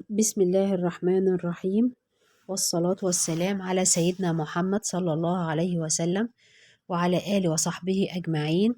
بسم الله الرحمن الرحيم، والصلاة والسلام على سيدنا محمد صلى الله عليه وسلم وعلى آله وصحبه أجمعين.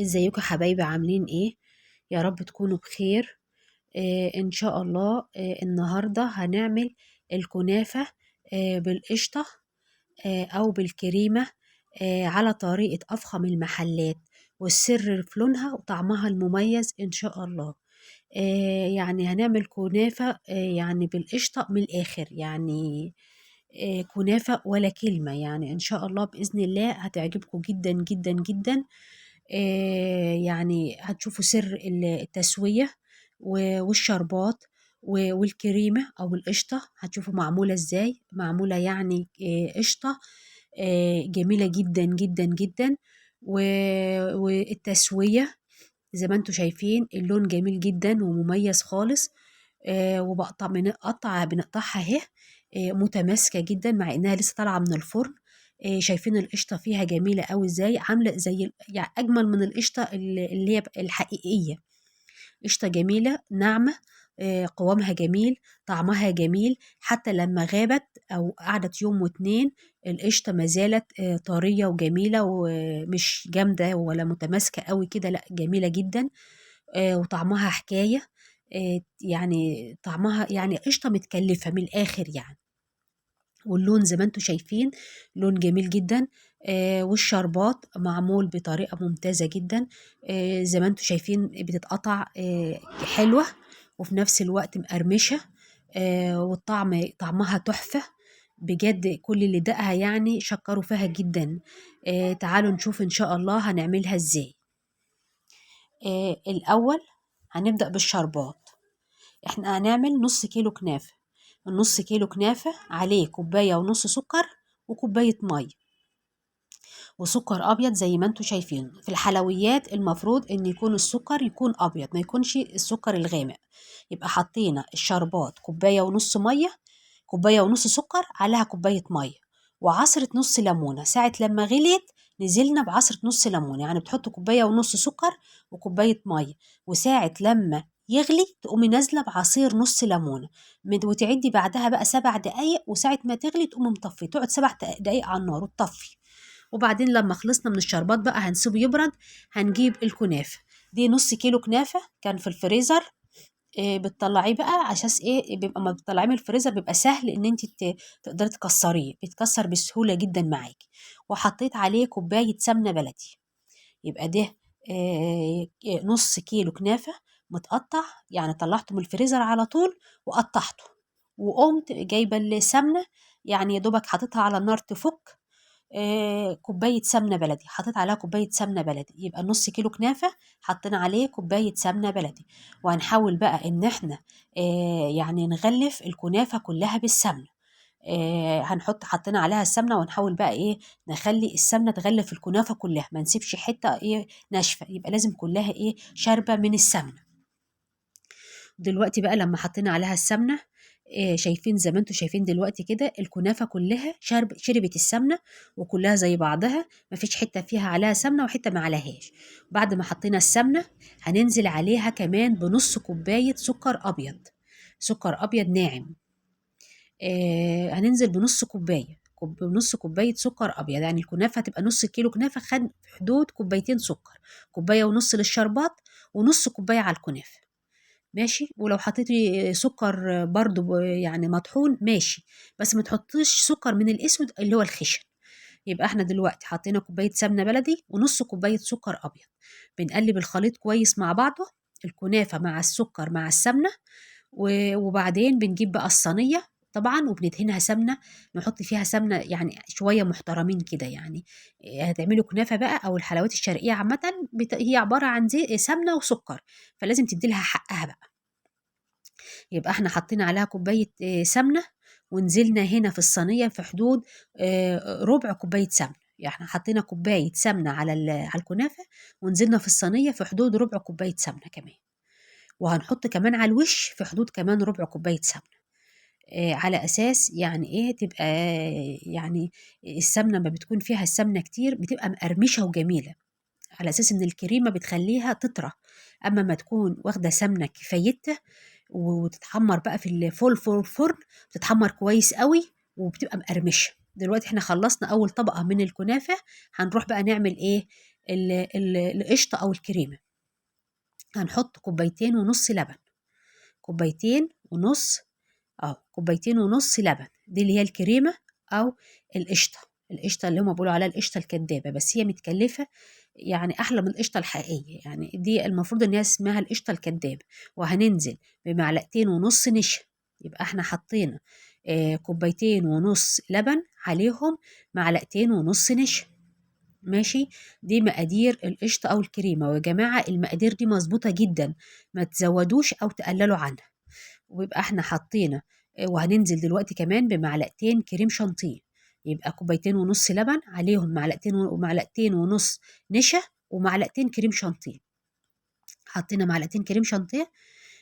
ازيكم حبايبي؟ عاملين ايه؟ يا رب تكونوا بخير. إن شاء الله. النهاردة هنعمل الكنافة بالقشطة أو بالكريمة، على طريقة أفخم المحلات، والسر في لونها وطعمها المميز إن شاء الله. يعني هنعمل كنافة يعني بالقشطة من الآخر، يعني كنافة ولا كلمة، يعني إن شاء الله بإذن الله هتعجبكم جدا جدا جدا. يعني هتشوفوا سر التسوية والشربات والكريمة أو القشطة، هتشوفوا معمولة إزاي، معمولة يعني قشطة جميلة جدا جدا جدا. والتسوية زي ما انتوا شايفين اللون جميل جدا ومميز خالص. بنقطعها اهي، متماسكة جدا مع انها لسه طالعة من الفرن. شايفين القشطة فيها جميلة قوي ازاي، عاملة زي يعني اجمل من القشطة اللي هي الحقيقية. قشطة جميلة ناعمة، قوامها جميل، طعمها جميل، حتى لما غابت أو قعدت يوم واتنين القشطة ما زالت طرية وجميلة ومش جامدة ولا متماسكة قوي كده، لا جميلة جدا. وطعمها حكاية. يعني طعمها يعني قشطة متكلفة من الآخر يعني. واللون زي ما انتوا شايفين لون جميل جدا. والشربات معمول بطريقة ممتازة جدا. زي ما انتوا شايفين بتتقطع حلوة، وفي نفس الوقت مقرمشة. طعمها تحفة بجد، كل اللي دقها يعني شكروا فيها جدا. تعالوا نشوف ان شاء الله هنعملها ازاي. الأول هنبدأ بالشربات. احنا هنعمل نص كيلو كنافة. النص كيلو كنافة عليه كوباية ونص سكر وكوباية مية وسكر أبيض زي ما انتوا شايفين. في الحلويات المفروض ان يكون السكر يكون أبيض، ما يكونش السكر الغامق. يبقى حطينا الشربات كوباية ونص مية، كوباية ونص سكر عليها كوباية مية، وعصرة نص ليمونة. ساعة لما غليت نزلنا بعصرة نص ليمونة، يعني بتحط كوباية ونص سكر وكوباية مية، وساعة لما يغلي تقومي نازلة بعصير نص ليمونة. وتعدي بعدها بقى 7 دقايق، وساعة ما تغلي تقوم مطفي، تقعد 7 دقايق على النار وتطفي. وبعدين لما خلصنا من الشربات بقى هنسيبه يبرد. هنجيب الكنافة. دي نص كيلو كنافة كان في الفريزر. بتطلعيه بقى على اساس ايه، بيبقى ما بتطلعيه من الفريزر بيبقى سهل ان انت تقدري تكسريه، بيتكسر بسهوله جدا معاكي. وحطيت عليه كوبايه سمنه بلدي. يبقى ده نص كيلو كنافه متقطع، يعني طلعته من الفريزر على طول وقطعته. وقمت جايبه السمنه، يعني يا دوبك حطيتها على النار تفك. كوباية سمنة بلدي، حطيت عليها كوباية سمنة بلدي، يبقى نص كيلو كنافة حطينا عليه كوباية سمنة بلدي. وهنحاول بقى ان احنا يعني نغلف الكنافة كلها بالسمنة. حطينا عليها السمنة، ونحاول بقى ايه نخلي السمنة تغلف الكنافة كلها، ما نسيبش حتة ايه ناشفة، يبقى لازم كلها ايه شاربة من السمنة. دلوقتي بقى لما حطينا عليها السمنة، شايفين زي ما انتوا شايفين دلوقتي كده الكنافة كلها شربت السمنة، وكلها زي بعضها، مفيش حتة فيها عليها سمنة وحتة ما عليهاش. بعد ما حطينا السمنة هننزل عليها كمان بنص كوباية سكر أبيض، سكر أبيض ناعم. هننزل بنص كوباية، بنص كوباية سكر أبيض، يعني الكنافة هتبقى نص كيلو كنافة، خد في حدود كوبايتين سكر، كوباية ونص للشربات ونص كوباية على الكنافة. ماشي. ولو حطيتي سكر برضو يعني مطحون ماشي، بس ما تحطيش سكر من الاسود اللي هو الخشن. يبقى احنا دلوقتي حطينا كوباية سمنة بلدي ونص كوباية سكر ابيض. بنقلب الخليط كويس مع بعضه، الكنافة مع السكر مع السمنة. وبعدين بنجيب بقى الصينية طبعا وبندهنها سمنة، نحط فيها سمنة يعني شوية محترمين كده يعني. هتعملوا كنافة بقى أو الحلويات الشرقية عامة، هي عبارة عن سمنة وسكر، فلازم تدي لها حقها بقى. يبقى احنا حطينا عليها كوباية سمنة، ونزلنا هنا في الصينية في حدود ربع كوباية سمنة. يعني احنا حطينا كوباية سمنة على الكنافة، ونزلنا في الصينية في حدود ربع كوباية سمنة كمان. وهنحط كمان على الوش في حدود كمان ربع كوباية سمنة. على أساس يعني إيه تبقى يعني السمنة ما بتكون فيها السمنة كتير بتبقى مقرمشة وجميلة، على أساس إن الكريمة بتخليها تطرى. أما ما تكون واخدة سمنة كفايتها وتتحمر بقى في الفرن، بتتحمر كويس قوي وبتبقى مقرمشه. دلوقتي احنا خلصنا اول طبقه من الكنافه، هنروح بقى نعمل ايه؟ القشطه او الكريمه. هنحط كوبايتين ونص لبن، كوبايتين ونص، كوبايتين ونص لبن، دي اللي هي الكريمه او القشطه. القشطه اللي هم بيقولوا عليها القشطه الكدابه، بس هي متكلفه يعني احلى من القشطه الحقيقيه، يعني دي المفروض ان هي اسمها القشطه الكدابه. وهننزل بمعلقتين ونص نشا. يبقى احنا حطينا كوبايتين ونص لبن، عليهم معلقتين ونص نشا. ماشي. دي مقادير القشطه او الكريمه، ويا جماعه المقادير دي مظبوطه جدا، ما تزودوش او تقللوا عنها. ويبقى احنا حطينا وهننزل دلوقتي كمان بمعلقتين كريم شانتيه. يبقى كوبايتين ونص لبن، عليهم معلقتين ونص نشا، ومعلقتين كريم شانتيه. حطينا معلقتين كريم شانتيه.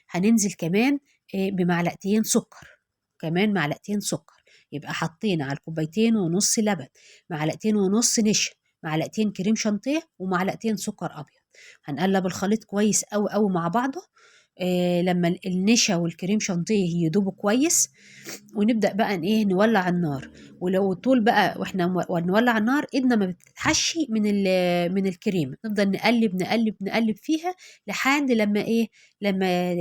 هننزل كمان بمعلقتين سكر، كمان معلقتين سكر. يبقى حطينا على الكوبايتين ونص لبن معلقتين ونص نشا، معلقتين كريم شانتيه، ومعلقتين سكر ابيض. هنقلب الخليط كويس قوي قوي مع بعضه لما النشا والكريم شانتيه يدوبوا كويس. ونبدأ بقى ايه نولع النار. ولو طول بقى واحنا نولع النار، ايدنا ما بتتحشي من الكريمه، نفضل نقلب نقلب نقلب فيها لحد لما ايه،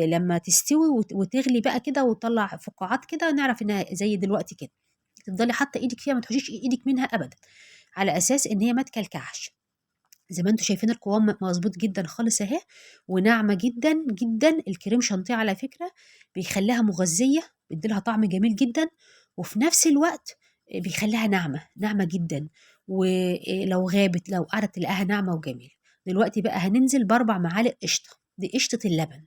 لما تستوي وتغلي بقى كده وتطلع فقاعات كده، نعرف انها زي دلوقتي كده. تفضلي حاطه ايدك فيها، ما تحشيش ايدك منها ابدا، على اساس ان هي ما تكلكعش. زي ما انتم شايفين القوام مظبوط جدا خالص اهي، وناعمه جدا جدا. الكريم شانتيه على فكره بيخليها مغذيه، بيديلها طعم جميل جدا، وفي نفس الوقت بيخليها ناعمه ناعمه جدا. ولو غابت لو قعدت تلاقيها ناعمه وجميله. دلوقتي بقى هننزل باربع معالق قشطه، دي قشطه اللبن،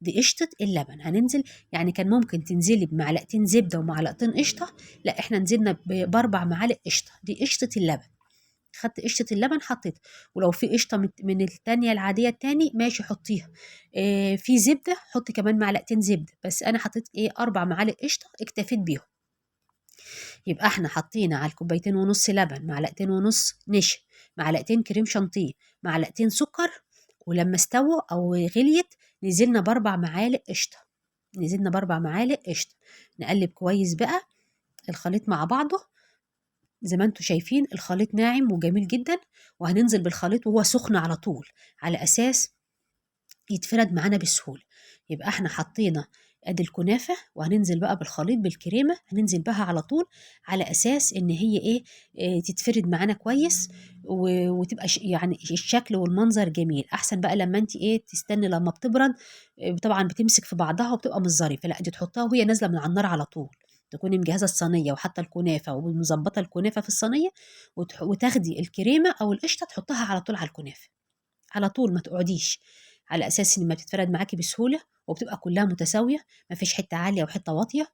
دي قشطه اللبن. هننزل يعني كان ممكن تنزلي بمعلقتين زبده ومعلقتين قشطه، لا احنا نزلنا باربع معالق قشطه، دي قشطه اللبن. خدت قشطة اللبن حطيت، ولو في قشطة من التانية العادية التاني ماشي حطيها. في زبدة حطي كمان معلقتين زبدة، بس أنا حطيت إيه 4 معالق قشطة اكتفيت بيهم. يبقى احنا حطينا على الكوبايتين ونص لبن معلقتين ونص نشا، معلقتين كريم شانتيه، معلقتين سكر. ولما استووا أو غليت نزلنا ب4 معالق قشطة، نزلنا ب4 معالق قشطة. نقلب كويس بقى الخليط مع بعضه. زي ما انتم شايفين الخليط ناعم وجميل جدا، وهننزل بالخليط وهو سخن على طول، على اساس يتفرد معانا بسهوله. يبقى احنا حطينا ادي الكنافه، وهننزل بقى بالخليط بالكريمه، هننزل بها على طول على اساس ان هي ايه, تتفرد معانا كويس وتبقى يعني الشكل والمنظر جميل. احسن بقى لما انت ايه تستني لما بتبرد، طبعا بتمسك في بعضها وبتبقى مش ظريفه، لا دي تحطها وهي نازله من على النار على طول. تكوني مجهزه الصينيه وحاطه الكنافه ومظبطه الكنافه في الصينيه، وتاخدي الكريمه او القشطه تحطها على طول على الكنافه، على طول ما تقعديش، على اساس ان ما بتتفرد معاكي بسهوله وبتبقى كلها متساويه، ما فيش حته عاليه وحته واطيه.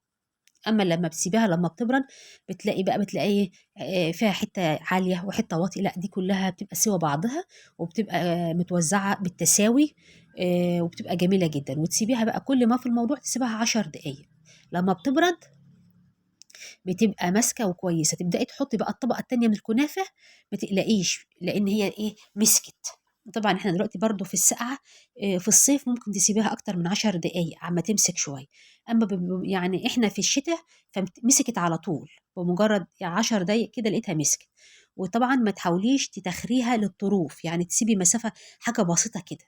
اما لما بتسيبيها لما بتبرد بتلاقي فيها حته عاليه وحته واطيه، لا دي كلها بتبقى سوا بعضها، وبتبقى متوزعه بالتساوي، وبتبقى جميله جدا. وتسيبيها بقى كل ما في الموضوع تسيبها 10 دقايق. لما بتبرد بتبقى ماسكه وكويسه، تبداي تحطي بقى الطبقه التانيه من الكنافه، ما تقلقيش لان هي ايه مسكت. طبعا احنا دلوقتي برضو في السقعه، في الصيف ممكن تسيبيها اكتر من 10 دقايق عما تمسك شويه. اما يعني احنا في الشتاء فمسكت على طول، بمجرد يعني 10 دقايق كده لقيتها مسكت. وطبعا ما تحاوليش تتخريها للطروف، يعني تسيبي مسافه حاجه بسيطه كده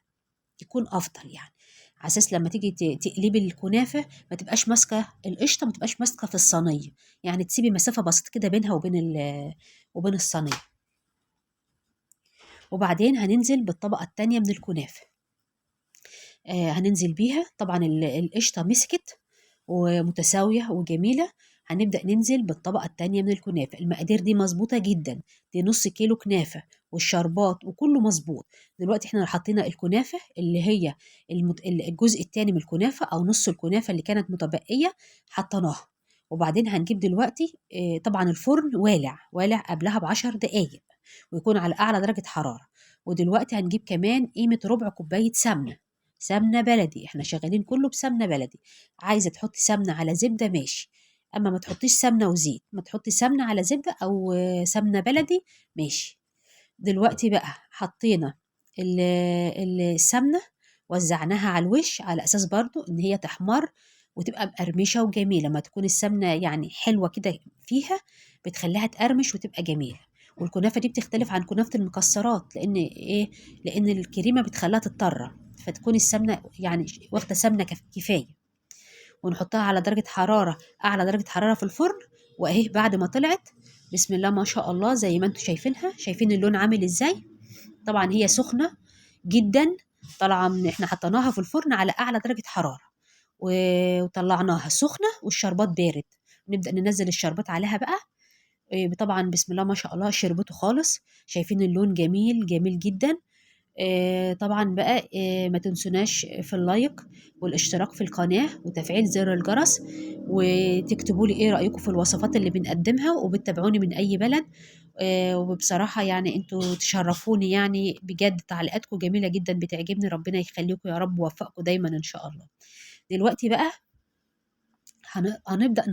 يكون افضل، يعني على اساس لما تيجي تقلبي الكنافه ما تبقاش ماسكه القشطه، ما تبقاش ماسكه في الصينيه، يعني تسيبي مسافه بسيطه كده بينها وبين الصينيه. وبعدين هننزل بالطبقه التانيه من الكنافه، هننزل بيها. طبعا القشطه مسكت ومتساويه وجميله. هنبدأ ننزل بالطبقة التانية من الكنافة. المقادير دي مظبوطة جدا، دي نص كيلو كنافة والشربات وكله مظبوط. دلوقتي احنا حطينا الكنافة اللي هي الجزء التاني من الكنافة أو نص الكنافة اللي كانت متبقية، حطيناها. وبعدين هنجيب دلوقتي طبعا الفرن والع قبلها ب10 دقايق، ويكون على أعلى درجة حرارة. ودلوقتي هنجيب كمان قيمة ربع كوباية سمنة، سمنة بلدي، احنا شغالين كله بسمنة بلدي. عايزة تحطي سمنة على زبدة ماشي، اما ما تحطيش سمنة وزيت، ما تحطي سمنة على زبدة او سمنة بلدي ماشي. دلوقتي بقى حطينا السمنة وزعناها على الوش على اساس برضو ان هي تحمر وتبقى مقرمشه وجميله. ما تكون السمنه يعني حلوه كده فيها بتخليها تقرمش وتبقى جميله. والكنافه دي بتختلف عن كنافه المكسرات، لان ايه؟ لان الكريمه بتخليها تضطر، فتكون السمنه يعني واخده سمنه كفايه. ونحطها على درجه حراره، اعلى درجه حراره في الفرن. واهي بعد ما طلعت بسم الله ما شاء الله زي ما انتم شايفينها، شايفين اللون عامل ازاي؟ طبعا هي سخنه جدا، طالعه من احنا حطيناها في الفرن على اعلى درجه حراره وطلعناها سخنه والشربات بارد. نبدا ننزل الشربات عليها بقى. طبعا بسم الله ما شاء الله شربته خالص. شايفين اللون جميل جميل جدا. طبعا بقى ما تنسوناش في اللايك والاشتراك في القناة وتفعيل زر الجرس، وتكتبوا لي ايه رأيكم في الوصفات اللي بنقدمها، وبتتابعوني من اي بلد. وبصراحة يعني انتوا تشرفوني، يعني بجد تعليقاتكم جميلة جدا بتعجبني. ربنا يخليكم يا رب ووفقكم دايما ان شاء الله. دلوقتي بقى هنبدأ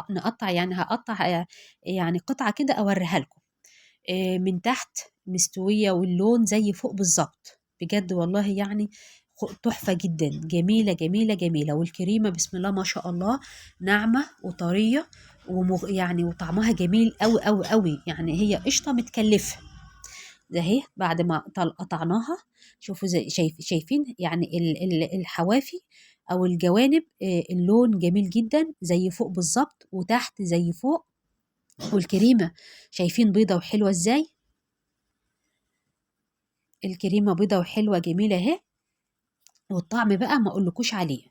نقطع يعني هقطع يعني قطعة كده اوريها لكم. من تحت مستوية واللون زي فوق بالظبط، بجد والله يعني تحفة جدا، جميلة جميلة جميلة. والكريمة بسم الله ما شاء الله ناعمة وطرية يعني وطعمها جميل قوي قوي قوي، يعني هي قشطة متكلفة. ده اهي بعد ما قطعناها، شوفوا زي شايفين يعني الحوافي او الجوانب، اللون جميل جدا زي فوق بالظبط وتحت زي فوق. والكريمة شايفين بيضة وحلوة ازاي؟ الكريمة بيضة وحلوة جميلة اهي. والطعم بقى ما اقولكوش عليه.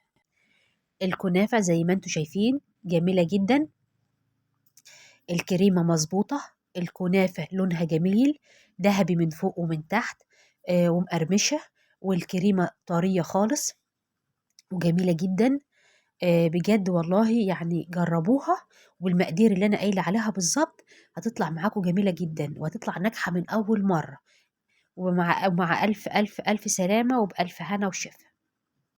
الكنافة زي ما انتوا شايفين جميلة جدا، الكريمة مظبوطة، الكنافة لونها جميل ذهبي من فوق ومن تحت، ومقرمشة، والكريمة طرية خالص وجميلة جدا. بجد والله يعني جربوها، والمقادير اللي انا قايلة عليها بالظبط هتطلع معاكم جميلة جدا وهتطلع ناجحة من اول مرة. ومع ألف ألف ألف سلامة وبألف هنا وشفا.